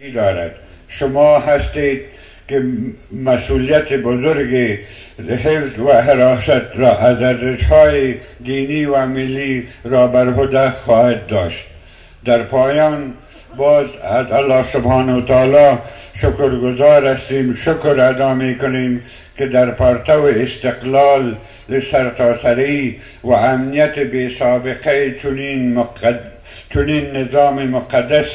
دارد. شما هستید که مسئولیت بزرگ حفظ و حراست را از ارزش‌های دینی و ملی را بر عهده خواهد داشت. در پایان باز از الله سبحانه و تعالی شکرگزار هستیم، شکر ادا می‌کنیم که در پرتو استقلال سرتاسری و امنیت بی سابقه چنین نظام مقدس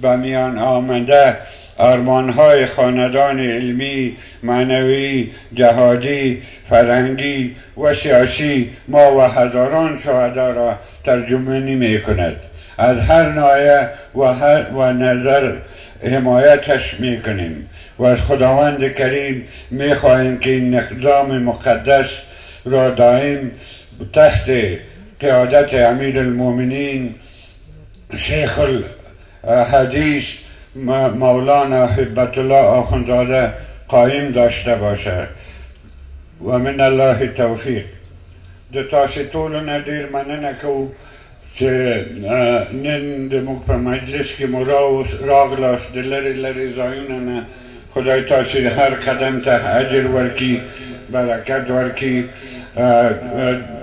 به میان آمده آرمان‌های خاندان علمی، معنوی، جهادی، فرهنگی و سیاسی ما و هزاران شهدا را ترجمانی می‌کند. از هر ناحیه و نظر حمایتش می‌کنیم و از خداوند کریم می‌خواهیم که این نظام مقدس را دائم تحت قیادت امیر المؤمنین شیخ الحدیث مولانا هبت الله آخوندزاده قایم داشته باشد و من الله توفیق. د تاسو ټولو نه ډېر مننه کوو چې نن زموږ په مجلس کې مو راغلاست د لرې لرې ځایونو نه. خدای تاسو هر قدم ته اجر ورکړي، برکت ورکړي.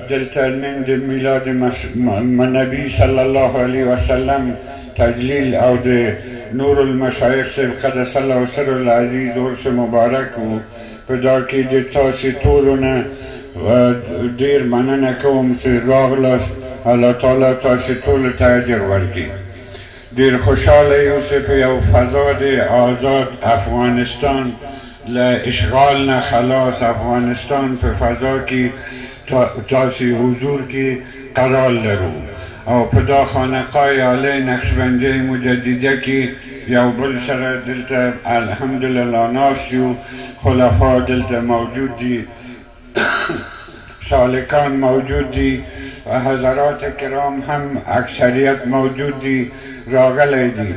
دلته نن د میلاد نبی صلی الله علیه وسلم تجلیل او د نور المشایخ صاحب قدس الله سر العزیز عرس مبارک و په دا کې د تاسو ټولو نه ډېر مننه کوم چې راغلاست. الله تعالی تاسو ټولو ته اجر ورکړي. ډېر خوشحاله یو چې په یو فضا د آزاد افغانستان له اشغال نه خلاص افغانستان په فضا کې تاسو حضور کې قرار لرو او په دا خانقاه عالی نقشبندی مجدده کې یو بل سره دلته الحمدلله ناست یو. خلفا دلته موجود دي، سالکان موجود دي و حضرات کرام هم اکثریت موجود دي راغلی دي.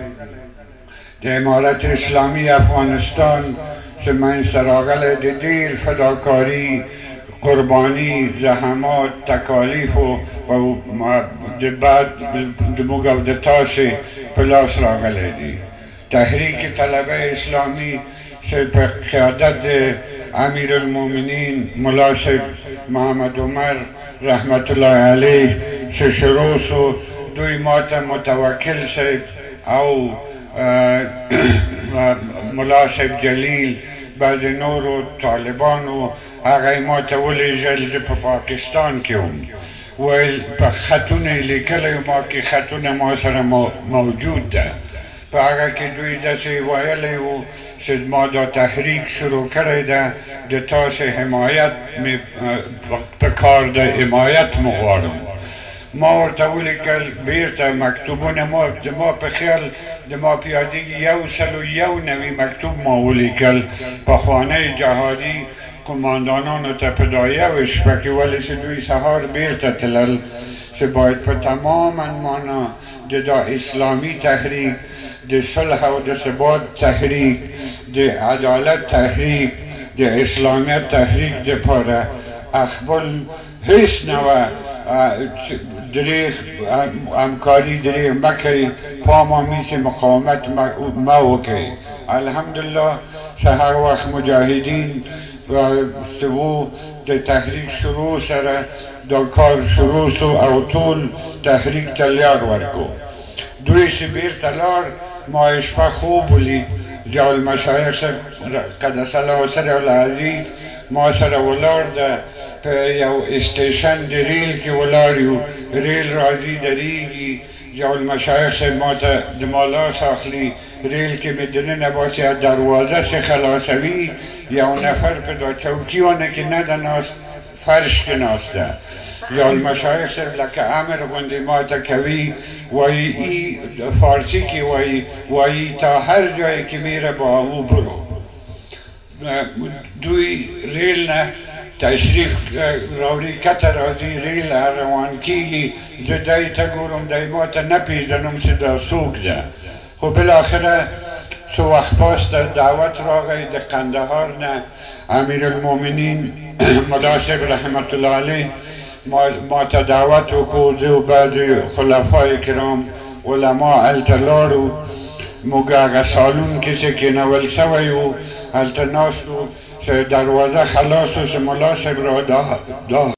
د امارت اسلامی افغانستان چې منځته راغلی د ډېر فداکاري، قربانی، زحمات، تکالیف و بعد د موږ او د تاسو په لاس راغلی دي. تحریک طلبه اسلامی چې په قیادت د امیر المؤمنین ملا صاحب محمد عمر رحمت الله علیه چې شروع سو، دوی ما ته متوکل صاحب او ملا صاحب جلیل بعضې نورو طالبانو هغه ما ته ولیږل چې په پاکستان کې وم، ویل په خطونه یې لیکلی ما کې خطونه ما سره موجود ده. په هغه کې دوی داسې ویلی وو چې ما دا تحریک شروع کړی ده، د تاسو حمایت په کار ده، حمایت مو غواړم. ما ورته ولیکل بیرته مکتوبونه ما په خیال د ما په یادېږي 101 مکتوب ما ولیکل پخوانی جهادي قماندانانو ته په دا یوه شپه کې، ولې چې دوی سهار بیرته تلل چې باید په تماما معنا د دا اسلامي تحریک، د صلح او د ثبات تحریک، د عدالت تحریک، د اسلامیت تحریک دپاره خپل هیڅ نوع دریغ همکاری دریغ مکوی، پامامیز مقاومت ما وکوی. الحمدلله سهر وقت مجاهدین سبو د تحریک شروع سره دا کار شروع سو او ټول تحریک تلیار ورکو. دوی چې بیرته لاړ ما شپه خوب ولید، جا المشایخ قدس الله سر العزیز ما سره ولاړ ده په یو استیشن د ریل کې ولاړ یو، ریل راځي درېږي، یو المشایخ صاحب ما ته د ما لاس اخلي، ریل کې مې دننه باسي، دروازه چې خلاصوي یو نفر په دا چوکیونه کې نه ده ناست، فرش کې ناست ده. یا المشایخ صاحب لکه امر غوندې ما ته کوي، وایي ای فارسی کې وایي تا هر جایی که میره با او برو. دوی ریل نه تشریف راوړي، کته راځي، ریل روان کېږي، زه دی ته ګورم دی ما ته نه پېژنم چې دا څوک ده. خو بالاخره څو وخت پاسته دعوت راغی د قندهار نه، امیر المؤمنین ملا صاحب رحمت الله علیه ما ته دعوت وکړو، زه و بعضې خلفای کرام علما هلته لاړو. موږ هغه سالون کې چې کېنول سوی و هلته ناست و، دروازه خلاص و چې ملا صاحب را دا